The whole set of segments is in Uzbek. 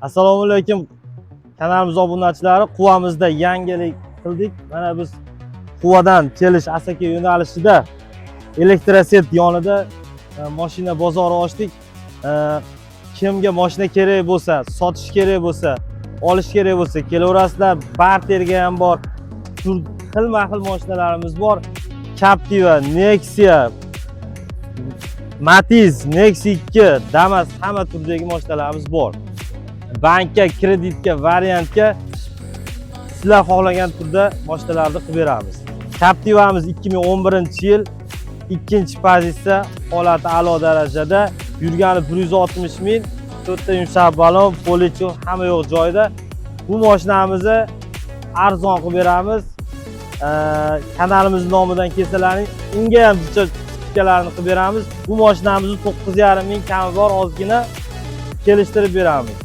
Assalomu alaykum kanalimiz obunachilari. Quvamizda yangilik qildik. Mana biz Quvadan kelish Asaka yo'nalishida Elektroset yonida mashina bozori ochdik. Kimga mashina kerak bo'lsa, sotish kerak bo'lsa, olish kerak bo'lsa kelaverasizlar. Barterga ham bor. Xilma-xil mashinalarimiz bor. Captiva, Nexia, Matiz, Nexia 2, Damas hamma turdagi mashinalarimiz bor. Bankka, kreditga, variantga sizlar xohlagan turda mashinalarni qilib beramiz. Captivamiz 2011-yil 2-pozitsiya, holati a'lo darajada, yurgani 160 ming, 4 ta yumshoq balon, policho hamma yo'q joyda. Bu mashinamizni arzon qilib beramiz. Kanalimiz nomidan kelsalaring, unga ham chipkalarni qilib beramiz. Bu mashinamizni 9,5 ming kami bor, ozgina kelishtirib beramiz.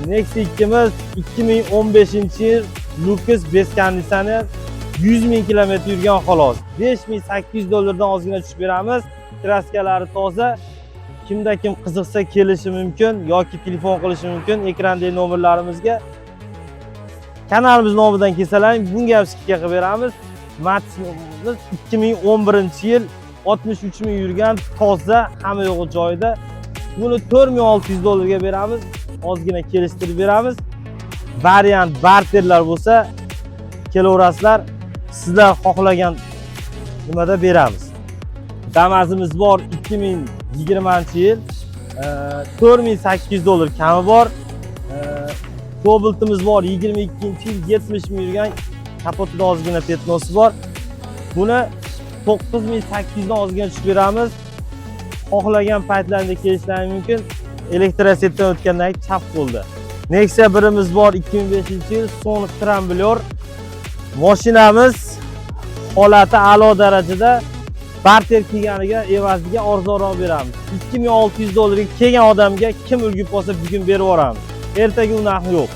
Nexia 2miz 2015-yil Lucas bes konditsioner 100 ming kilometr yurgan xolos. $5800 dan ozgina tushib beramiz. Kraskalari toza. Kimda kim qiziqsa kelishi mumkin yoki telefon qilishi mumkin. Ekrandagi nomerlarimizga kanalimiz nomidan kelsalaring, bunga ham skidka qilib beramiz. Matizimiz 2011-yil 63 ming yurgan, toza, hamma yo'q joyida. Buni $4600 ga beramiz. Ozgina kelishtirib beramiz. Variant barterlar bo'lsa kelaverasizlar. Sizlar xohlagan nimada beramiz. Damazimiz bor 2020-yil $4800 kami bor. Kobaltimiz bor 22-yil 70 ming yurgan, kapotida ozgina petnosi bor. Buni 9800 dan ozgina tushib beramiz. Xohlagan paytlarda kelishlaring mumkin. Elektrosetdan o'tgandan keyin chap bo'ldi. Nexia 1imiz bor 2005-yil Sonic Scrambler. Mashinamiz holati a'lo darajada, barter kelganiga evaziga arzonroq beramiz. $2600 ga kelgan odamga kim ulgib qolsa bugun berib yuboramiz. Ertaga u narx yo'q.